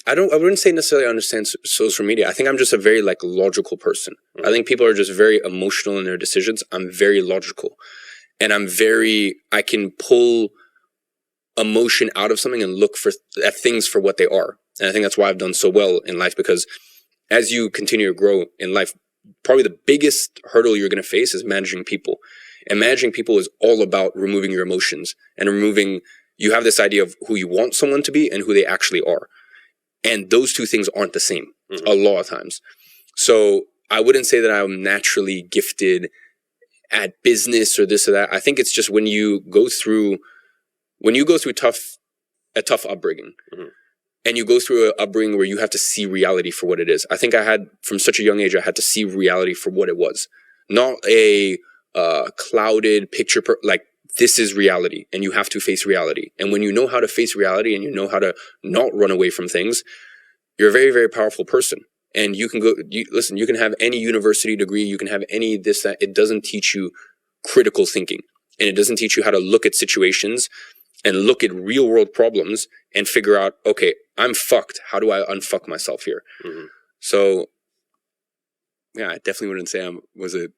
I wouldn't say necessarily understand social media. I think I'm just a very like logical person. I think people are just very emotional in their decisions. I'm very logical, and I can pull emotion out of something and look at things for what they are. And I think that's why I've done so well in life, because as you continue to grow in life, probably the biggest hurdle you're going to face is managing people. And managing people is all about removing your emotions and you have this idea of who you want someone to be and who they actually are. And those two things aren't the same a lot of times. So I wouldn't say that I'm naturally gifted at business or this or that. I think it's just when you go through a tough upbringing, and you go through an upbringing where you have to see reality for what it is. I think from such a young age, I had to see reality for what it was, not a clouded picture. Like, this is reality, and you have to face reality. And when you know how to face reality and you know how to not run away from things, you're a very, very powerful person. And you can you can have any university degree, you can have any this, that. It doesn't teach you critical thinking, and it doesn't teach you how to look at situations and look at real world problems and figure out, okay, I'm fucked. How do I unfuck myself here? So, yeah, I definitely wouldn't say I was a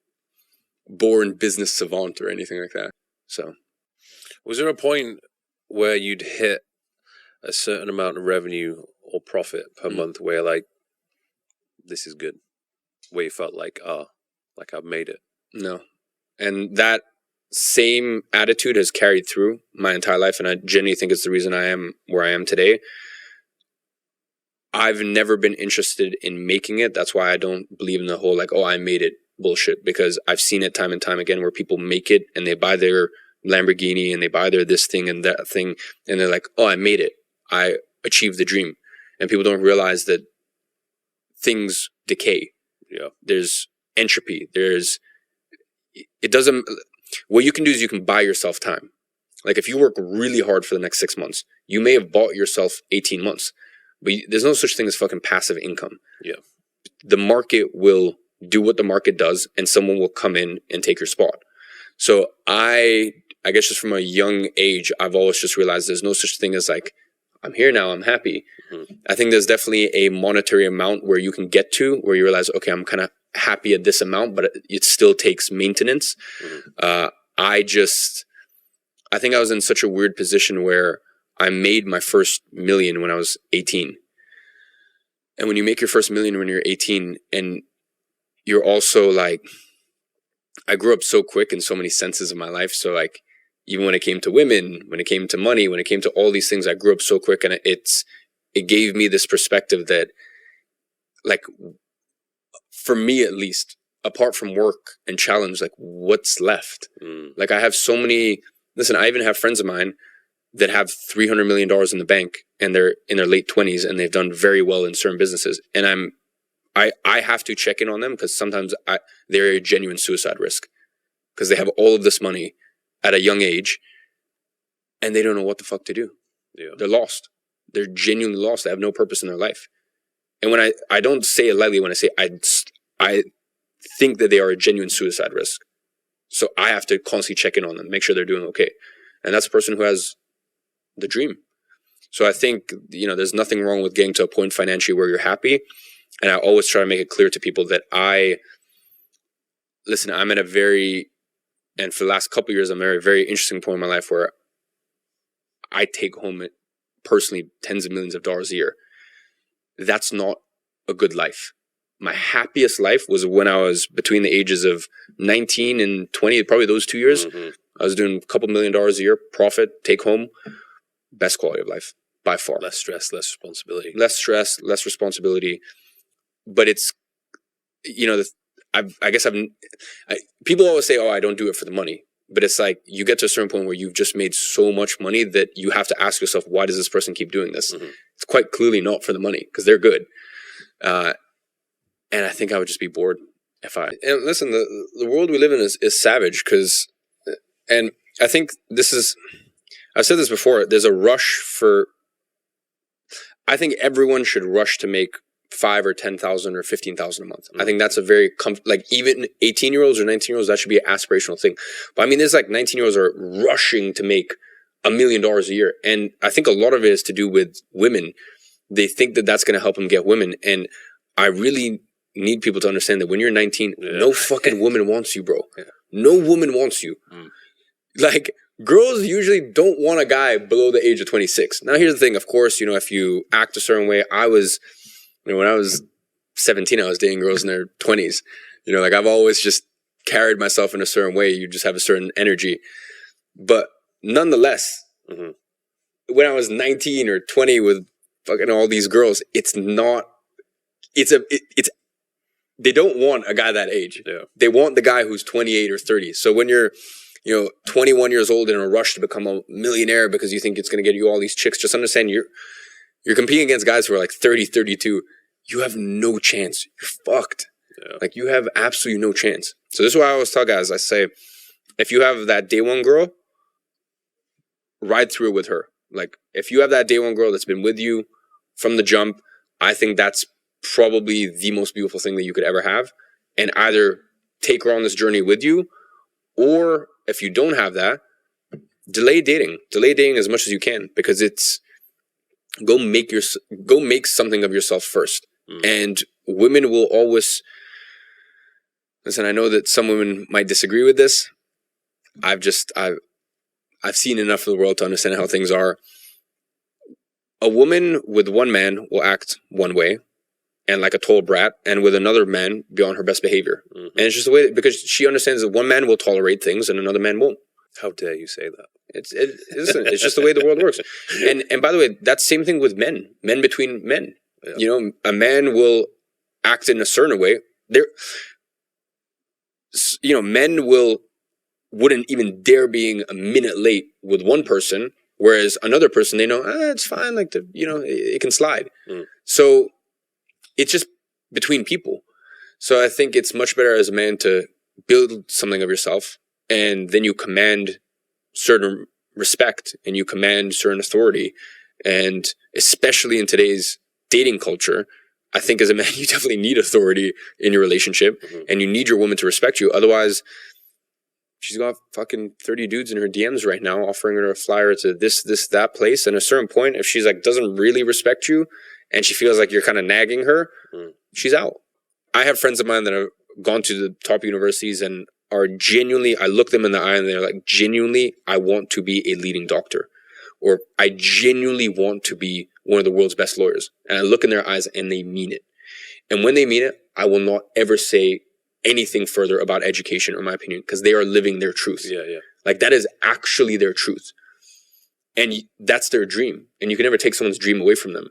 born business savant or anything like that. So, was there a point where you'd hit a certain amount of revenue or profit per month where like, this is good, where you felt like, like I've made it? No. And that same attitude has carried through my entire life, and I genuinely think it's the reason I am where I am today. I've never been interested in making it. That's why I don't believe in the whole like, oh, I made it bullshit, because I've seen it time and time again where people make it and they buy their Lamborghini and they buy their this thing and that thing, and they're like, oh, I made it. I achieved the dream. And people don't realize that things decay. Yeah. There's entropy. What you can do is you can buy yourself time. Like, if you work really hard for the next 6 months, you may have bought yourself 18 months, but there's no such thing as fucking passive income. Yeah. The market will do what the market does, and someone will come in and take your spot. So I guess just from a young age, I've always just realized there's no such thing as like, I'm here now, I'm happy. I think there's definitely a monetary amount where you can get to where you realize, okay, I'm kind of happy at this amount, but it still takes maintenance. I think I was in such a weird position where I made my first million when I was 18. And when you make your first million when you're 18, and you're also like, I grew up so quick in so many senses of my life. So like, even when it came to women, when it came to money, when it came to all these things, I grew up so quick, and it gave me this perspective that, like, for me at least, apart from work and challenge, like, what's left? Like, I have so many. Listen, I even have friends of mine that have $300 million in the bank, and they're in their late 20s, and they've done very well in certain businesses. And I have to check in on them, because sometimes they're a genuine suicide risk, because they have all of this money at a young age, and they don't know what the fuck to do. Yeah. They're lost. They're genuinely lost. They have no purpose in their life. And when I don't say it lightly when I say I think that they are a genuine suicide risk. So I have to constantly check in on them, make sure they're doing okay. And that's a person who has the dream. So I think, there's nothing wrong with getting to a point financially where you're happy. And I always try to make it clear to people that I'm at a very, and for the last couple of years, I'm at a very interesting point in my life where I take home personally tens of millions of dollars a year. That's not a good life. My happiest life was when I was between the ages of 19 and 20, probably those 2 years. I was doing a couple $1 million a year, profit, take home, best quality of life by far. Less stress, less responsibility. Less stress, less responsibility. But it's, people always say, oh, I don't do it for the money. But it's like, you get to a certain point where you've just made so much money that you have to ask yourself, why does this person keep doing this? It's quite clearly not for the money, because they're good. And I think I would just be bored and listen, the world we live in is savage, and I think I've said this before, there's a rush I think everyone should rush to make 5 or 10,000 or 15,000 a month. I think that's a very like, even 18-year-olds or 19-year-olds, that should be an aspirational thing. But I mean, there's like 19-year-olds are rushing to make $1 million a year. And I think a lot of it is to do with women. they think that that's going to help them get women. And I really need people to understand that when you're 19, no fucking woman wants you, bro. Yeah. No woman wants you. Like, girls usually don't want a guy below the age of 26. Now, here's the thing. Of course, you know, if you act a certain way, when I was 17, I was dating girls in their 20s. You know, like, I've always just carried myself in a certain way. You just have a certain energy. But nonetheless, when I was 19 or 20 with fucking all these girls, they don't want a guy that age. Yeah. They want the guy who's 28 or 30. So when you're, 21 years old in a rush to become a millionaire because you think it's going to get you all these chicks, just understand you're competing against guys who are like 30, 32. You have no chance. You're fucked. Yeah. Like, you have absolutely no chance. So this is why I always tell guys, I say, if you have that day one girl, ride through with her. Like, if you have that day one girl that's been with you from the jump, I think that's probably the most beautiful thing that you could ever have. And either take her on this journey with you, or if you don't have that, delay dating as much as you can, because it's go make something of yourself first. And women will always listen. I know that some women might disagree with this. I've seen enough of the world to understand how things are. A woman with one man will act one way and like a total brat, and with another man be on her best behavior. And it's just the way, because she understands that one man will tolerate things and another man won't. How dare you say that? It's just the way the world works. And by the way, that's the same thing with men between men. Yeah. A man will act in a certain way. Men wouldn't even dare being a minute late with one person, whereas another person, they know, it's fine. Like, it can slide. So it's just between people. So I think it's much better as a man to build something of yourself, and then you command certain respect and you command certain authority. And especially in today's dating culture, I think as a man, you definitely need authority in your relationship, and you need your woman to respect you. Otherwise, she's got fucking 30 dudes in her DMs right now offering her a flyer to this, that place. And at a certain point, if she's like, doesn't really respect you and she feels like you're kind of nagging her, she's out. I have friends of mine that have gone to the top universities and are genuinely, I look them in the eye and they're like, genuinely, I want to be a leading doctor, or I genuinely want to be one of the world's best lawyers. And I look in their eyes and they mean it. And when they mean it, I will not ever say anything further about education or my opinion, because they are living their truth. Yeah. Like, that is actually their truth. And that's their dream. And you can never take someone's dream away from them.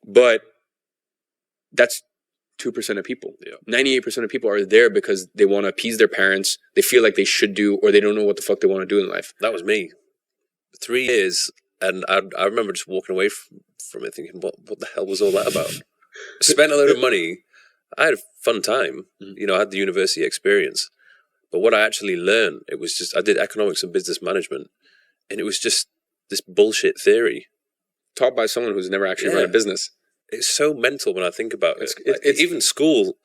But that's 2% of people. Yeah. 98% of people are there because they want to appease their parents. They feel like they should do, or they don't know what the fuck they want to do in life. That was me. 3 years. And I remember just walking away from it thinking, what the hell was all that about? Spent a load of money. I had a fun time. I had the university experience. But what I actually learned, it was just, I did economics and business management. And it was just this bullshit theory. Taught by someone who's never actually run a business. It's so mental when I think about it. It's even school,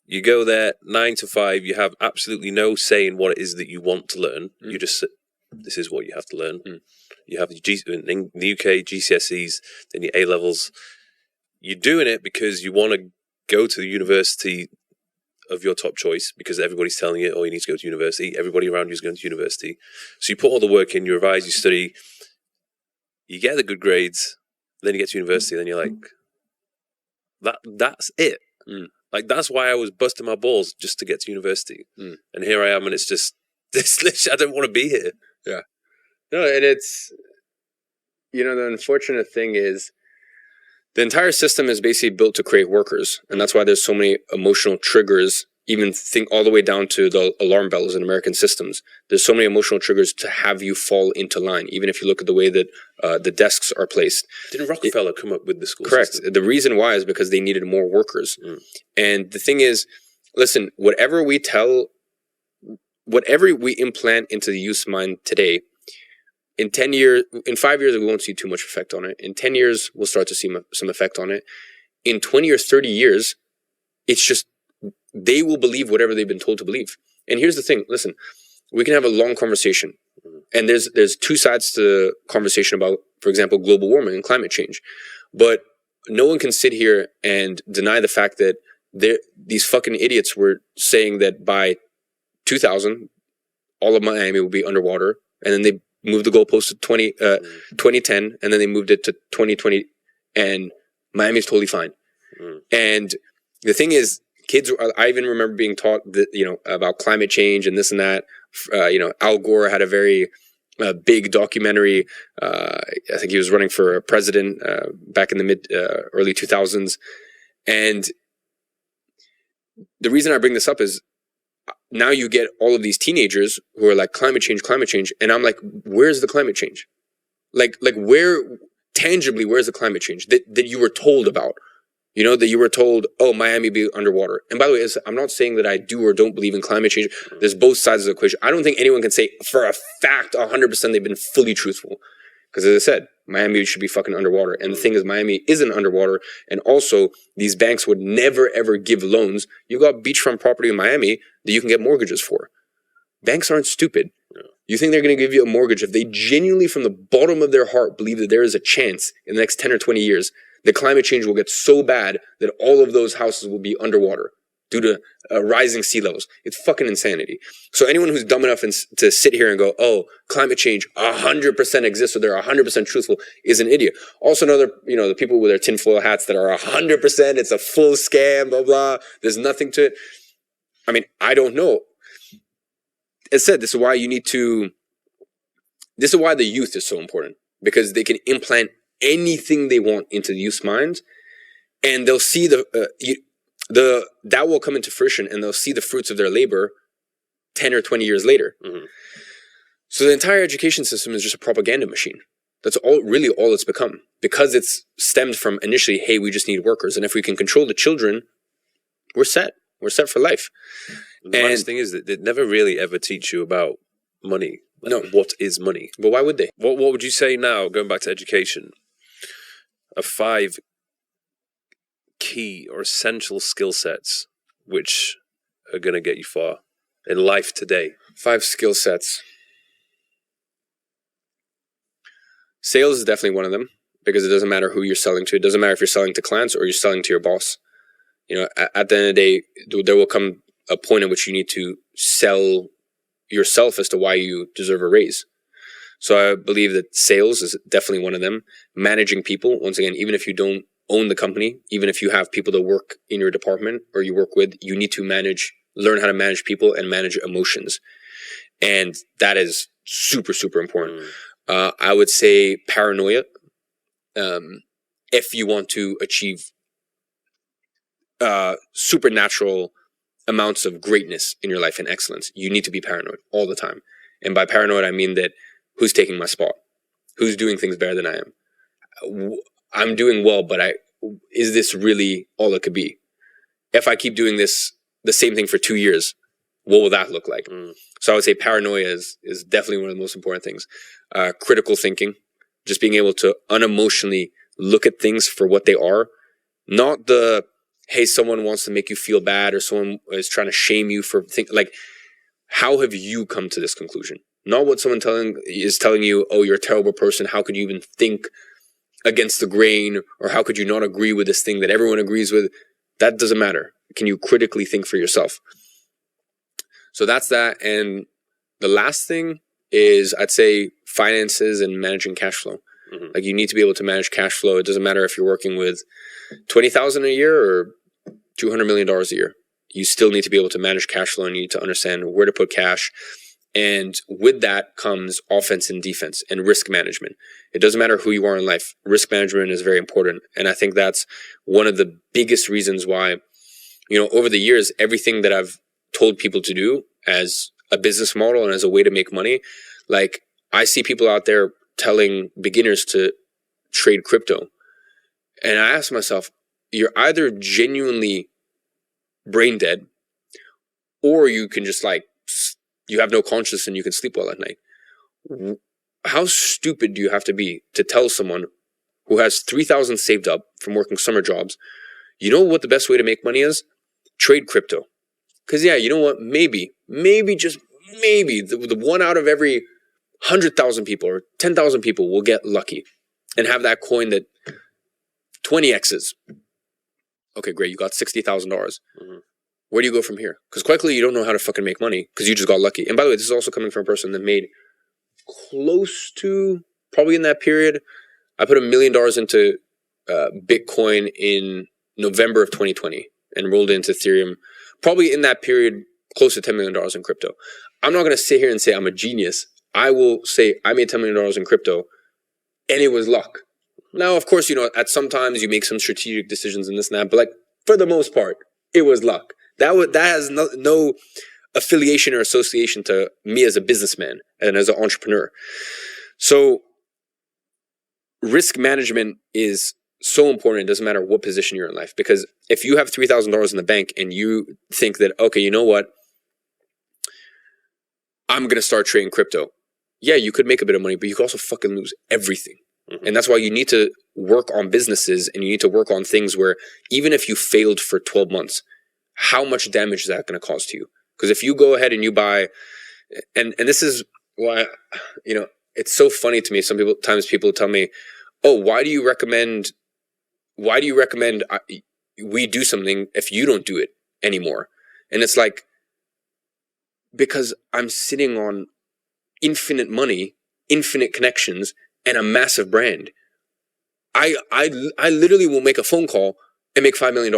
you go there 9 to 5, you have absolutely no say in what it is that you want to learn. You just sit, this is what you have to learn. You have in the UK, GCSEs, then your A-levels. You're doing it because you want to go to the university of your top choice, because everybody's telling you, you need to go to university. Everybody around you is going to university. So you put all the work in, you revise, you study, you get the good grades, then you get to university, then you're like, that's it. Like, that's why I was busting my balls just to get to university. And here I am, and it's just, I don't want to be here. Yeah. No, and it's, the unfortunate thing is, the entire system is basically built to create workers. And that's why there's so many emotional triggers, even think all the way down to the alarm bells in American systems. There's so many emotional triggers to have you fall into line, even if you look at the way that the desks are placed. Didn't Rockefeller come up with the school correct. system? The reason why is because they needed more workers. And the thing is, listen, whatever we implant into the youth's mind today, in 5 years, we won't see too much effect on it. In 10 years, we'll start to see some effect on it. In 20 or 30 years, it's just, they will believe whatever they've been told to believe. And here's the thing. Listen, we can have a long conversation. And there's two sides to the conversation about, for example, global warming and climate change. But no one can sit here and deny the fact that these fucking idiots were saying that by 2000, all of Miami will be underwater, and then they moved the goalpost to 2010, and then they moved it to 2020, and Miami's totally fine. And the thing is, kids, I even remember being taught that, about climate change and this and that. Al Gore had a very big documentary. I think he was running for president back in the early 2000s. And the reason I bring this up is now you get all of these teenagers who are like, climate change. And I'm like, where's the climate change? Like where, tangibly, where's the climate change that you were told about? That you were told, oh, Miami be underwater. And by the way, I'm not saying that I do or don't believe in climate change. There's both sides of the equation. I don't think anyone can say for a fact 100% they've been fully truthful. Because as I said, Miami should be fucking underwater. And the thing is, Miami isn't underwater. And also, these banks would never, ever give loans. You got beachfront property in Miami that you can get mortgages for. Banks aren't stupid. You think they're going to give you a mortgage if they genuinely, from the bottom of their heart, believe that there is a chance in the next 10 or 20 years that climate change will get so bad that all of those houses will be underwater due to rising sea levels. It's fucking insanity. So anyone who's dumb enough to sit here and go, oh, climate change 100% exists, or they're 100% truthful, is an idiot. Also another, the people with their tinfoil hats that are 100%, it's a full scam, blah, blah, there's nothing to it. I mean, I don't know. As said, this is why the youth is so important, because they can implant anything they want into the youth's minds, and they'll see that will come into fruition, and they'll see the fruits of their labor 10 or 20 years later. Mm-hmm. So the entire education system is just a propaganda machine. That's all it's become, because it's stemmed from initially, hey, we just need workers, and if we can control the children, we're set for life. The nice thing is that they never really ever teach you about money. No. What is money? But why would they? What would you say now, going back to education, of 5 key or essential skill sets which are going to get you far in life today? 5 skill sets. Sales is definitely one of them, because it doesn't matter who you're selling to. It doesn't matter if you're selling to clients or you're selling to your boss. At the end of the day, there will come a point in which you need to sell yourself as to why you deserve a raise. So I believe that sales is definitely one of them. Managing people, once again, even if you don't own the company, even if you have people that work in your department or you work with, you need to learn how to manage people and manage emotions. And that is super, super important. I would say paranoia. If you want to achieve supernatural amounts of greatness in your life and excellence, you need to be paranoid all the time. And by paranoid, I mean that who's taking my spot? Who's doing things better than I am? I'm doing well, but is this really all it could be? If I keep doing the same thing for 2 years, what will that look like? So I would say paranoia is definitely one of the most important things. Critical thinking, just being able to unemotionally look at things for what they are, not hey, someone wants to make you feel bad, or someone is trying to shame you for how have you come to this conclusion? Not what someone is telling you, oh, you're a terrible person, how could you even think against the grain, or how could you not agree with this thing that everyone agrees with? That doesn't matter. Can you critically think for yourself? So that's that. And the last thing is, I'd say, finances and managing cash flow. Mm-hmm. Like, you need to be able to manage cash flow. It doesn't matter if you're working with $20,000 a year or $200 million a year. You still need to be able to manage cash flow, and you need to understand where to put cash. And with that comes offense and defense and risk management. It doesn't matter who you are in life. Risk management is very important. And I think that's one of the biggest reasons why, over the years, everything that I've told people to do as a business model and as a way to make money, like, I see people out there telling beginners to trade crypto. And I ask myself, you're either genuinely brain dead, or you can just you have no conscience and you can sleep well at night. How stupid do you have to be to tell someone who has $3,000 saved up from working summer jobs, you know what the best way to make money is? Trade crypto. Because you know what? Maybe, just maybe, the one out of every 100,000 people or 10,000 people will get lucky and have that coin that 20 X's. Okay, great. You got $60,000. Mm-hmm. Where do you go from here? Because quite clearly you don't know how to fucking make money because you just got lucky. And by the way, this is also coming from a person that made close to, probably in that period, I put $1 million into Bitcoin in November of 2020 and rolled into Ethereum. Probably in that period, close to $10 million in crypto. I'm not going to sit here and say I'm a genius. I will say I made $10 million in crypto and it was luck. Now, of course, at sometimes you make some strategic decisions in this and that, but like for the most part, it was luck. That has no affiliation or association to me as a businessman and as an entrepreneur. So risk management is so important. It doesn't matter what position you're in life, because if you have $3,000 in the bank and you think that, okay, you know what? I'm going to start trading crypto. Yeah, you could make a bit of money, but you could also fucking lose everything. Mm-hmm. And that's why you need to work on businesses and you need to work on things where even if you failed for 12 months, how much damage is that going to cause to you? Because if you go ahead and you buy, and this is why, it's so funny to me. Sometimes people tell me, oh, why do you recommend we do something if you don't do it anymore? And it's like, because I'm sitting on infinite money, infinite connections, and a massive brand. I literally will make a phone call and make $5 million.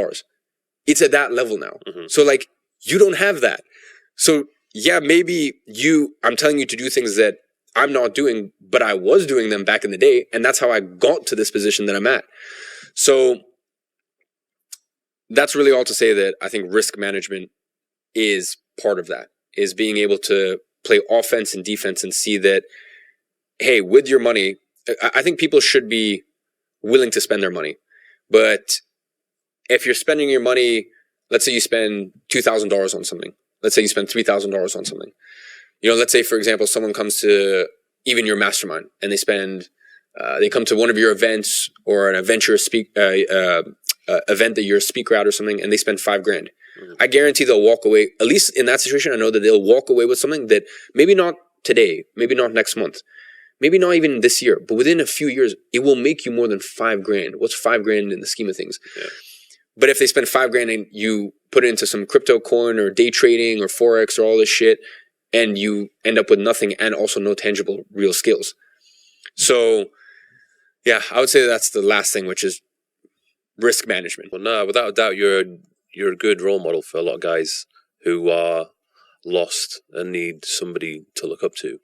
It's at that level now. Mm-hmm. So like, you don't have that. So yeah, maybe I'm telling you to do things that I'm not doing, but I was doing them back in the day. And that's how I got to this position that I'm at. So that's really all to say that I think risk management is part of that, is being able to play offense and defense and see that, hey, with your money, I think people should be willing to spend their money. But if you're spending your money, let's say you spend $2,000 on something. Let's say you spend $3,000 on something. Let's say, for example, someone comes to even your mastermind and they come to one of your events or an adventure event that you're a speaker at or something, and they spend $5,000. Mm-hmm. I guarantee they'll walk away, at least in that situation, I know that they'll walk away with something that maybe not today, maybe not next month, maybe not even this year, but within a few years, it will make you more than $5,000. What's $5,000 in the scheme of things? Yeah. But if they spend $5,000 and you put it into some crypto coin or day trading or Forex or all this shit, and you end up with nothing and also no tangible real skills. So yeah, I would say that's the last thing, which is risk management. Well, no, without a doubt, you're a good role model for a lot of guys who are lost and need somebody to look up to.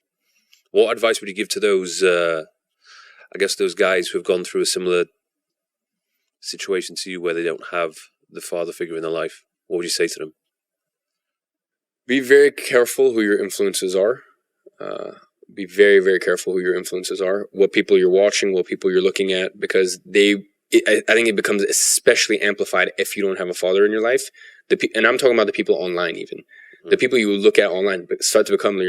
What advice would you give to those, those guys who have gone through a similar situation to you where they don't have the father figure in their life? What would you say to them? Be very careful who your influences are. Be very, very careful who your influences are, what people you're watching, what people you're looking at, because I think it becomes especially amplified if you don't have a father in your life. And I'm talking about the people online even. Mm-hmm. The people you look at online start to become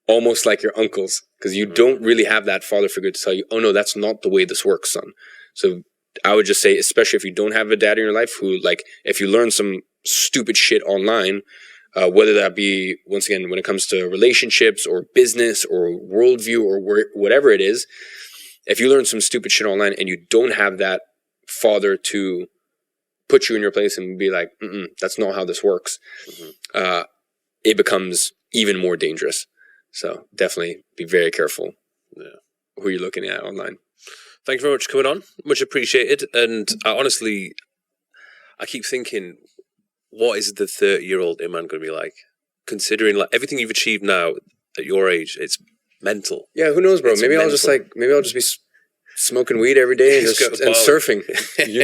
almost like your uncles, because you don't really have that father figure to tell you, oh no, that's not the way this works, son. So I would just say, especially if you don't have a dad in your life who, if you learn some stupid shit online, whether that be, once again, when it comes to relationships or business or worldview or whatever it is, if you learn some stupid shit online and you don't have that father to put you in your place and be like, that's not how this works, it becomes even more dangerous. So definitely be very careful who you're looking at online. Thank you very much for coming on. Much appreciated. And I keep thinking, what is the 30-year-old Iman going to be like? Considering everything you've achieved now at your age, it's mental. Yeah, who knows, bro? Maybe I'll just be smoking weed every day and surfing. You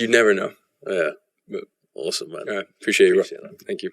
never know. Yeah. Awesome, man. Appreciate you, bro. Thank you.